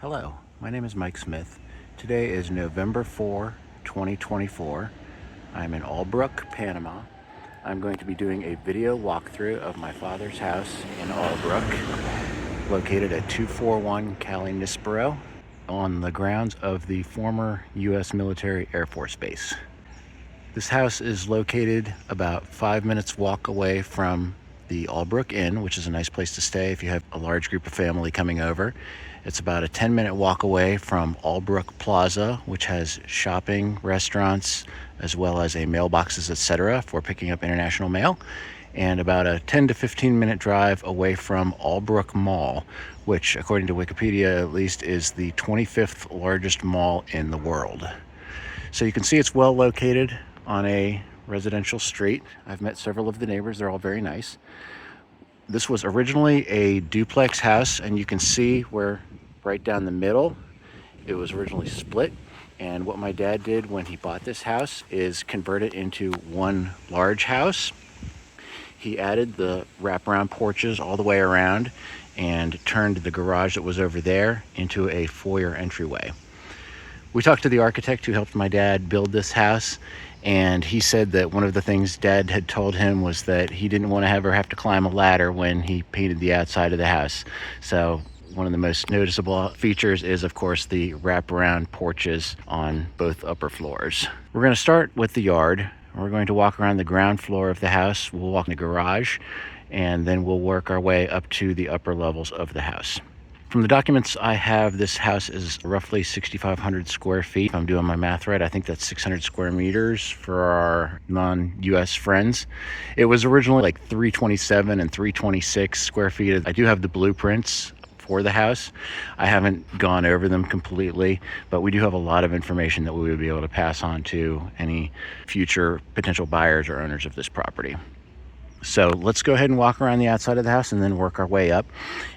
Hello, my name is Mike Smith. Today is November 4, 2024. I'm in Albrook, Panama. I'm going to be doing a video walkthrough of my father's house in Albrook, located at 241 Cali Nispero, on the grounds of the former U.S. Military Air Force Base. This house is located about 5 minutes walk away from the Albrook Inn, which is a nice place to stay if you have a large group of family coming over. It's about a 10-minute walk away from Albrook Plaza, which has shopping, restaurants, as well as a mailboxes, etc., for picking up international mail, and about a 10 to 15-minute drive away from Albrook Mall, which, according to Wikipedia at least, is the 25th largest mall in the world. So you can see it's well located on a residential street. I've met several of the neighbors. They're all very nice. This was originally a duplex house, and you can see where right down the middle it was originally split. And what my dad did when he bought this house is convert it into one large house. He added the wraparound porches all the way around and turned the garage that was over there into a foyer entryway. We talked to the architect who helped my dad build this house, and he said that one of the things Dad had told him was that he didn't want to ever have to climb a ladder when he painted the outside of the house. So one of the most noticeable features is, of course, the wraparound porches on both upper floors. We're going to start with the yard. We're going to walk around the ground floor of the house. We'll walk in the garage, and then we'll work our way up to the upper levels of the house. From the documents I have, this house is roughly 6,500 square feet. If I'm doing my math right, I think that's 600 square meters for our non-US friends. It was originally like 327 and 326 square feet. I do have the blueprints for the house. I haven't gone over them completely, but we do have a lot of information that we would be able to pass on to any future potential buyers or owners of this property. So let's go ahead and walk around the outside of the house and then work our way up.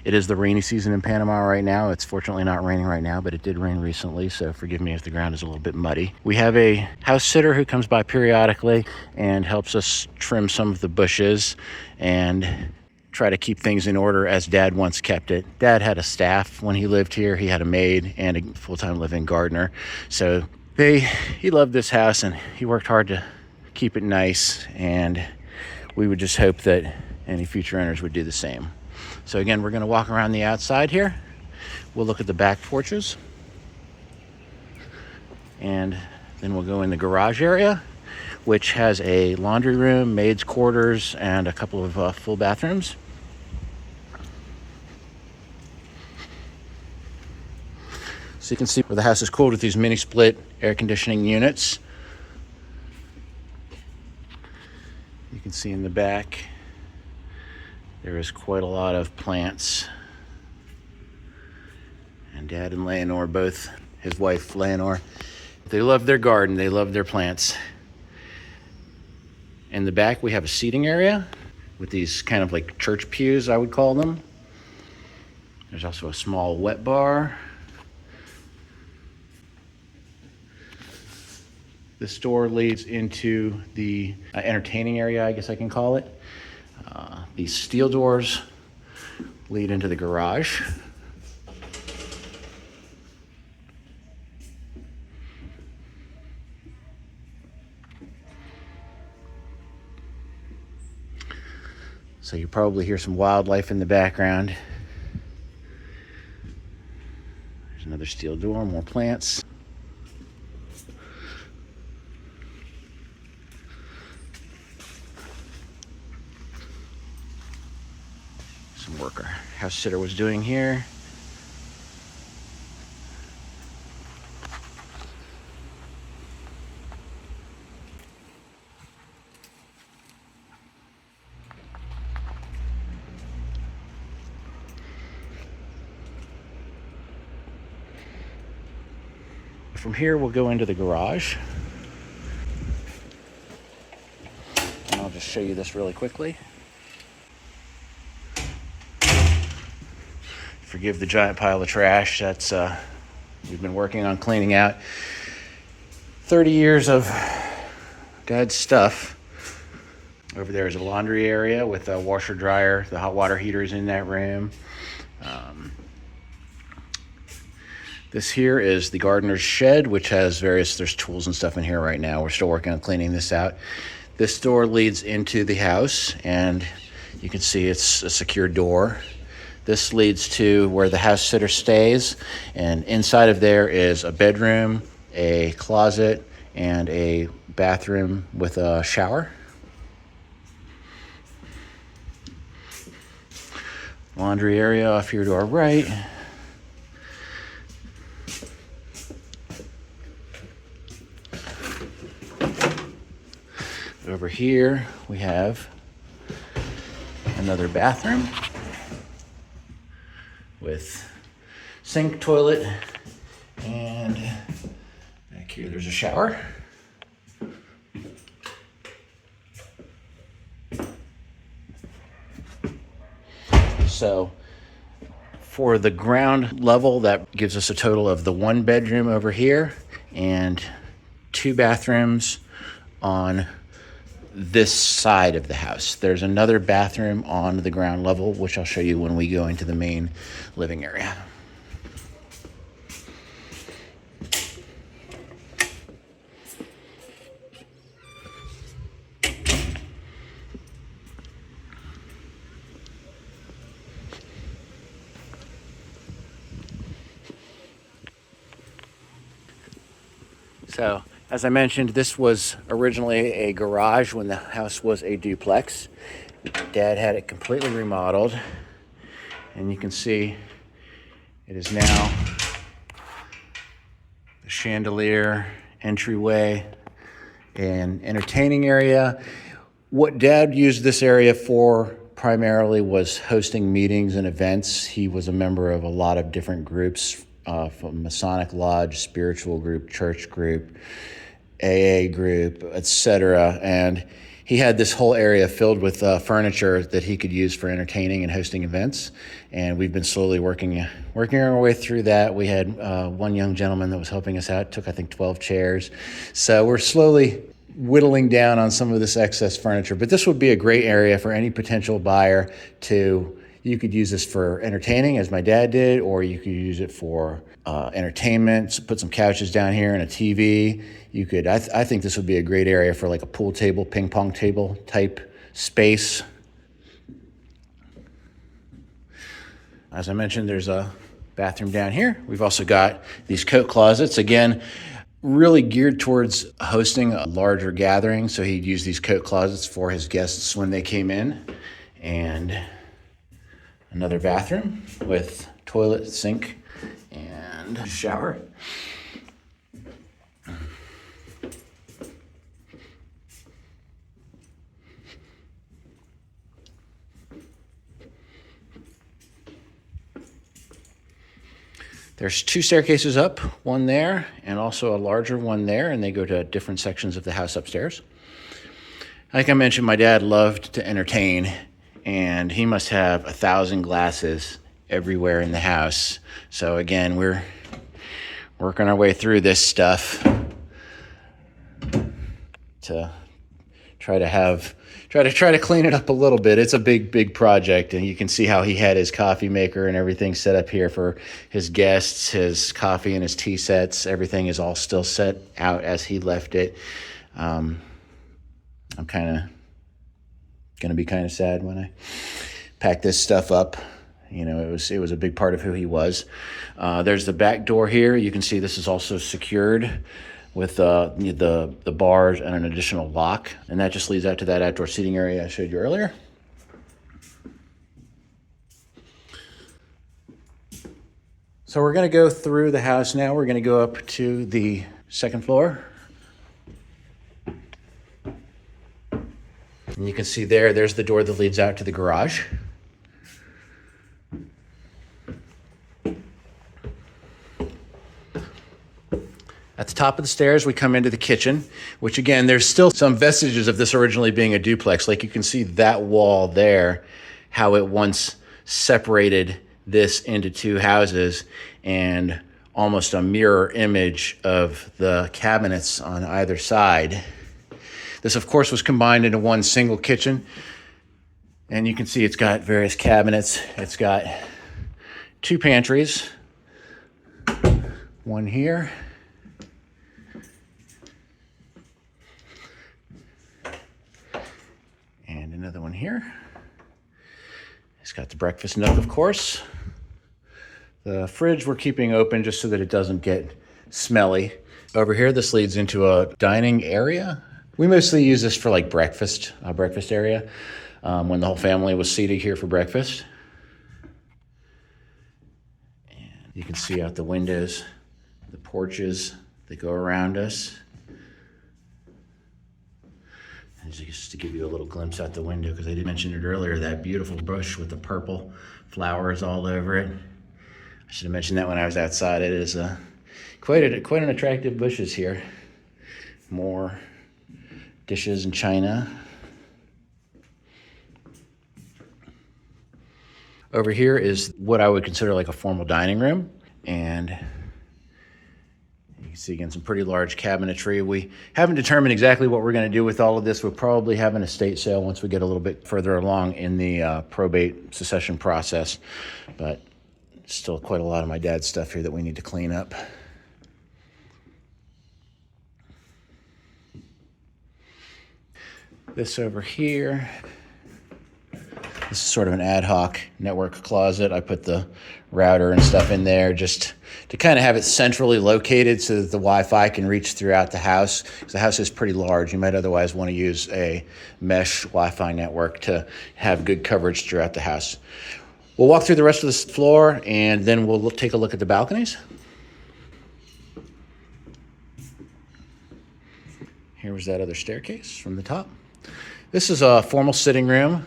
It is the rainy season in Panama right now. It's fortunately not raining right now, but it did rain recently, so forgive me if the ground is a little bit muddy. We have a house sitter who comes by periodically and helps us trim some of the bushes and try to keep things in order as Dad once kept it. Dad had a staff when he lived here. He had a maid and a full-time living gardener. So he loved this house and he worked hard to keep it nice, and we would just hope that any future owners would do the same. So again, we're going to walk around the outside here. We'll look at the back porches, and then we'll go in the garage area, which has a laundry room, maid's quarters, and a couple of full bathrooms. So you can see where the house is cooled with these mini split air conditioning units. You can see in the back there is quite a lot of plants, and Dad and Leonore, both his wife Leonore, they love their garden, they love their plants. In the back we have a seating area with these kind of like church pews, I would call them. There's also a small wet bar. This door leads into the entertaining area, I guess I can call it. These steel doors lead into the garage. So you probably hear some wildlife in the background. There's another steel door, more plants. Some work our house sitter was doing here. From here, we'll go into the garage. And I'll just show you this really quickly. Forgive the giant pile of trash that's we've been working on cleaning out. 30 years of Dad's stuff. Over there is a laundry area with a washer dryer. The hot water heater is in that room. This here is the gardener's shed, which has there's tools and stuff in here right now. We're still working on cleaning this out. This door leads into the house, and you can see it's a secure door. This leads to where the house sitter stays, and inside of there is a bedroom, a closet, and a bathroom with a shower. Laundry area off here to our right. Over here we have another bathroom with sink, toilet, and back here there's a shower. So for the ground level, that gives us a total of the 1 bedroom over here and 2 bathrooms on this side of the house. There's another bathroom on the ground level, which I'll show you when we go into the main living area. So, as I mentioned, this was originally a garage when the house was a duplex. Dad had it completely remodeled, and you can see it is now the chandelier, entryway, and entertaining area. What Dad used this area for primarily was hosting meetings and events. He was a member of a lot of different groups, from Masonic Lodge, spiritual group, church group, AA group, etc. And he had this whole area filled with furniture that he could use for entertaining and hosting events. And we've been slowly working our way through that. We had one young gentleman that was helping us out, took I think 12 chairs. So we're slowly whittling down on some of this excess furniture. But this would be a great area for any potential buyer to. You could use this for entertaining, as my dad did, or you could use it for entertainment. Put some couches down here and a TV. You could. I think this would be a great area for like a pool table, ping pong table type space. As I mentioned, there's a bathroom down here. We've also got these coat closets. Again, really geared towards hosting a larger gathering. So he'd use these coat closets for his guests when they came in. And another bathroom with toilet, sink, and shower. There's 2 staircases up, one there, and also a larger one there, and they go to different sections of the house upstairs. Like I mentioned, my dad loved to entertain, and he must have 1,000 glasses everywhere in the house. So again, we're working our way through this stuff to try to clean it up a little bit. It's a big project, and you can see how he had his coffee maker and everything set up here for his guests, his coffee and his tea sets. Everything is all still set out as he left it. I'm kind of going to be kind of sad when I pack this stuff up. You know, it was a big part of who he was. There's the back door here. You can see this is also secured with the bars and an additional lock, and that just leads out to that outdoor seating area I showed you earlier. So we're going to go through the house now. We're going to go up to the 2nd floor. And you can see there's the door that leads out to the garage. At the top of the stairs, we come into the kitchen, which again, there's still some vestiges of this originally being a duplex. Like you can see that wall there, how it once separated this into 2 houses, and almost a mirror image of the cabinets on either side. This, of course, was combined into one single kitchen. And you can see it's got various cabinets. It's got 2 pantries, One here. And another one here. It's got the breakfast nook, of course. The fridge we're keeping open just so that it doesn't get smelly. Over here, this leads into a dining area. We mostly use this for like breakfast, a breakfast area, when the whole family was seated here for breakfast. And you can see out the windows, the porches that go around us. And just to give you a little glimpse out the window, because I did mention it earlier, that beautiful bush with the purple flowers all over it. I should have mentioned that when I was outside. It is quite an attractive bushes here. More dishes and china. Over here is what I would consider like a formal dining room. And you can see again some pretty large cabinetry. We haven't determined exactly what we're going to do with all of this. We'll probably have an estate sale once we get a little bit further along in the probate succession process. But still quite a lot of my dad's stuff here that we need to clean up. This over here, this is sort of an ad hoc network closet. I put the router and stuff in there just to kind of have it centrally located so that the Wi-Fi can reach throughout the house. Because the house is pretty large. You might otherwise want to use a mesh Wi-Fi network to have good coverage throughout the house. We'll walk through the rest of this floor and then we'll take a look at the balconies. Here was that other staircase from the top. This is a formal sitting room.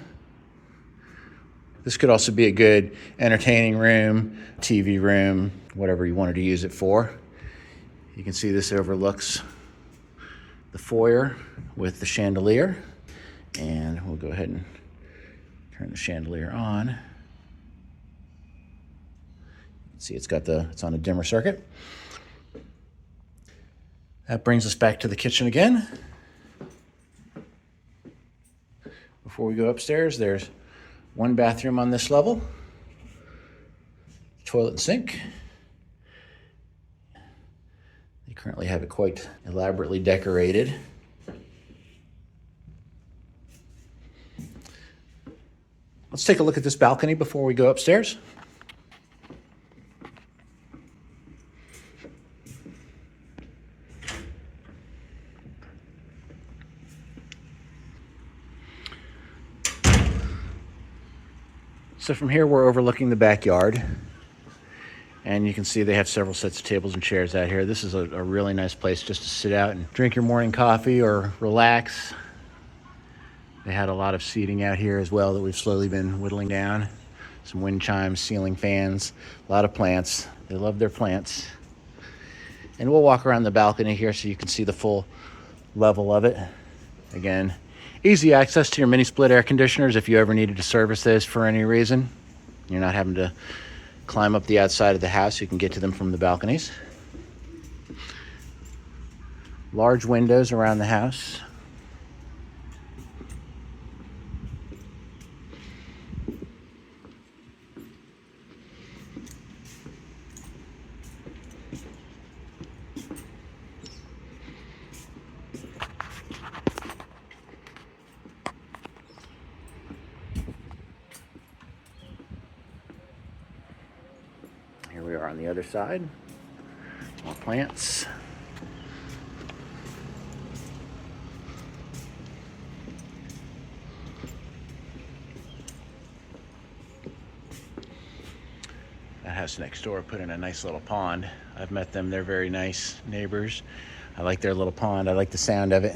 This could also be a good entertaining room, TV room, whatever you wanted to use it for. You can see this overlooks the foyer with the chandelier. And we'll go ahead and turn the chandelier on. See, it's on a dimmer circuit. That brings us back to the kitchen again. Before we go upstairs, there's one bathroom on this level, toilet and sink. They currently have it quite elaborately decorated. Let's take a look at this balcony before we go upstairs. So from here, we're overlooking the backyard. And you can see they have several sets of tables and chairs out here. This is a really nice place just to sit out and drink your morning coffee or relax. They had a lot of seating out here as well that we've slowly been whittling down. Some wind chimes, ceiling fans, a lot of plants. They love their plants. And we'll walk around the balcony here so you can see the full level of it. Again, easy access to your mini split air conditioners if you ever needed to service those for any reason. You're not having to climb up the outside of the house. You can get to them from the balconies. Large windows around the house. Here we are on the other side. More plants. That house next door put in a nice little pond. I've met them. They're very nice neighbors. I like their little pond. I like the sound of it.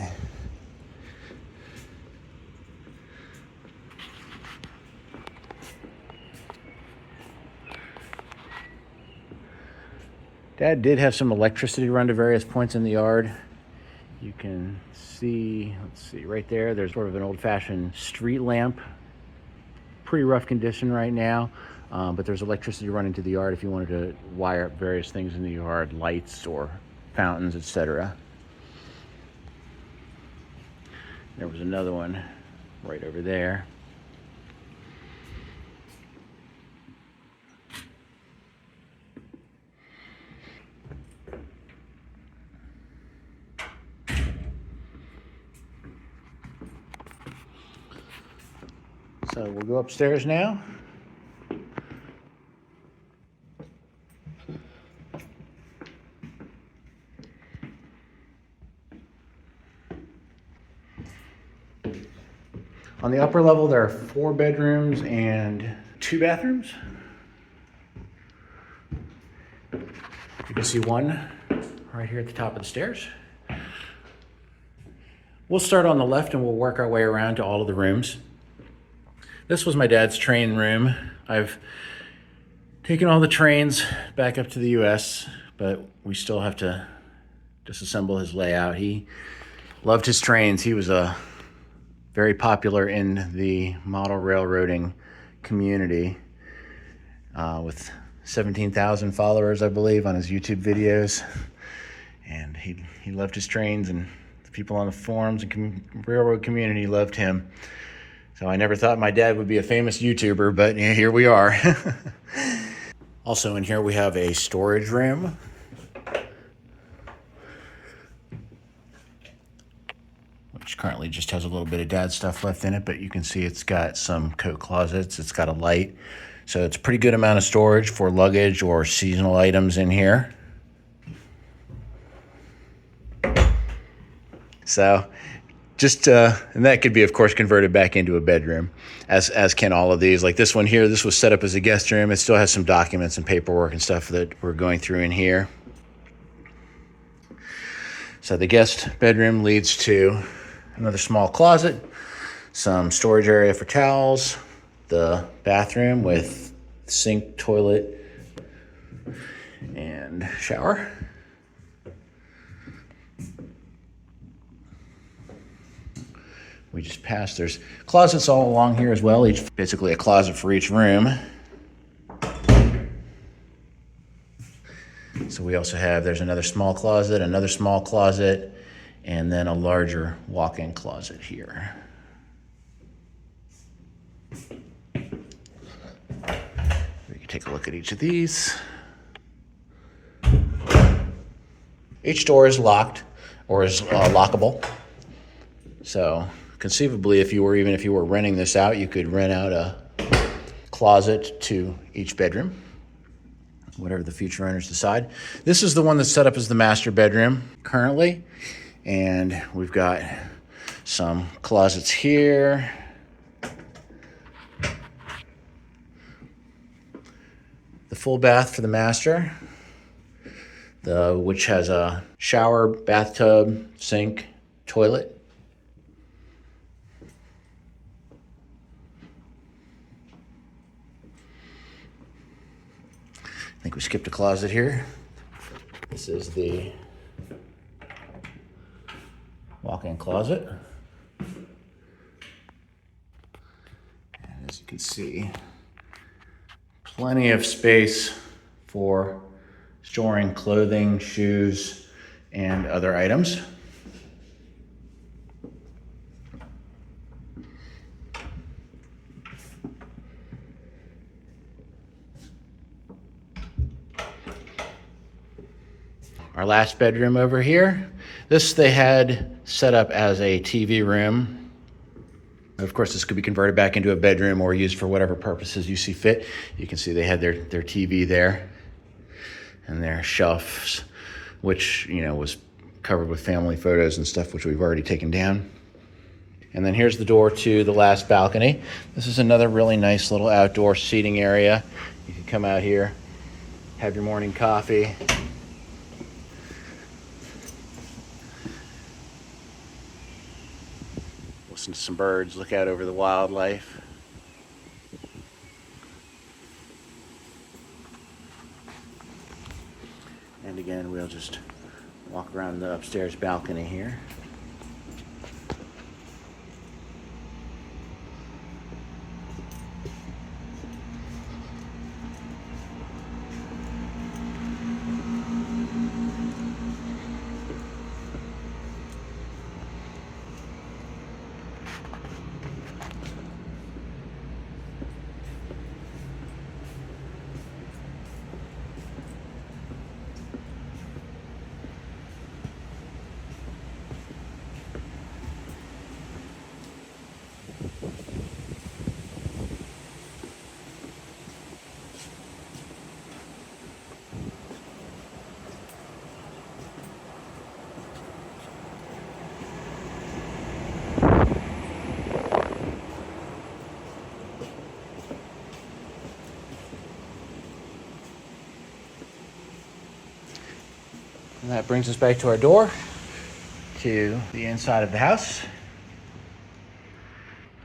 Dad did have some electricity run to various points in the yard. You can see, let's see, right there, there's sort of an old-fashioned street lamp. Pretty rough condition right now, but there's electricity running to the yard if you wanted to wire up various things in the yard, lights or fountains, etc. There was another one right over there. So we'll go upstairs now. On the upper level, there are 4 bedrooms and 2 bathrooms. You can see one right here at the top of the stairs. We'll start on the left and we'll work our way around to all of the rooms. This was my dad's train room. I've taken all the trains back up to the US, but we still have to disassemble his layout. He loved his trains. He was very popular in the model railroading community with 17,000 followers, I believe, on his YouTube videos. And he loved his trains, and the people on the forums and railroad community loved him. So I never thought my dad would be a famous YouTuber, but yeah, here we are. Also in here we have a storage room. Which currently just has a little bit of dad's stuff left in it, but you can see it's got some coat closets, it's got a light. So it's a pretty good amount of storage for luggage or seasonal items in here. So just, and that could be, of course, converted back into a bedroom, as can all of these. Like this one here, this was set up as a guest room. It still has some documents and paperwork and stuff that we're going through in here. So the guest bedroom leads to another small closet, some storage area for towels, the bathroom with sink, toilet, and shower. We just passed. There's closets all along here as well, basically a closet for each room. So we also have, there's another small closet, and then a larger walk-in closet here. We can take a look at each of these. Each door is locked or is lockable. So conceivably, if you were renting this out, you could rent out a closet to each bedroom, whatever the future owners decide. This is the one that's set up as the master bedroom currently. And we've got some closets here. The full bath for the master, which has a shower, bathtub, sink, toilet. I think we skipped a closet here. This is the walk-in closet. And as you can see, plenty of space for storing clothing, shoes, and other items. Our last bedroom over here. This they had set up as a TV room. Of course, this could be converted back into a bedroom or used for whatever purposes you see fit. You can see they had their TV there and their shelves, which, you know, was covered with family photos and stuff, which we've already taken down. And then here's the door to the last balcony. This is another really nice little outdoor seating area. You can come out here, have your morning coffee. Listen to some birds, look out over the wildlife. And again, we'll just walk around the upstairs balcony here. And that brings us back to our door, to the inside of the house.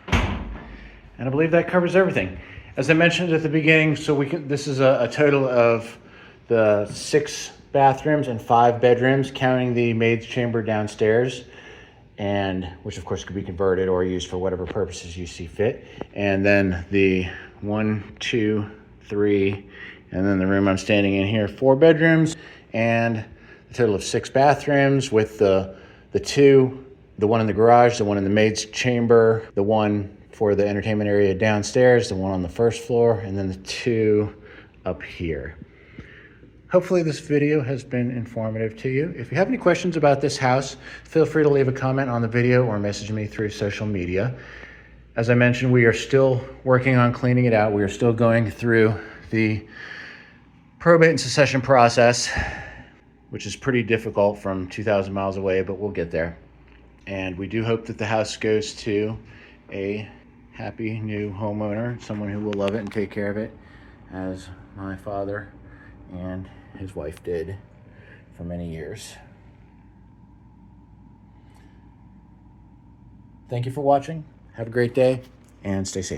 And I believe that covers everything. As I mentioned at the beginning, this is a total of the 6 bathrooms and 5 bedrooms, counting the maid's chamber downstairs, and which of course could be converted or used for whatever purposes you see fit. And then the 1, 2, 3, and then the room I'm standing in here, 4 bedrooms, and a total of 6 bathrooms with the 2, the one in the garage, the one in the maid's chamber, the one for the entertainment area downstairs, the one on the first floor, and then the 2 up here. Hopefully this video has been informative to you. If you have any questions about this house, feel free to leave a comment on the video or message me through social media. As I mentioned, we are still working on cleaning it out. We are still going through the probate and succession process, which is pretty difficult from 2,000 miles away, but we'll get there. And we do hope that the house goes to a happy new homeowner, someone who will love it and take care of it, as my father and his wife did for many years. Thank you for watching. Have a great day and stay safe.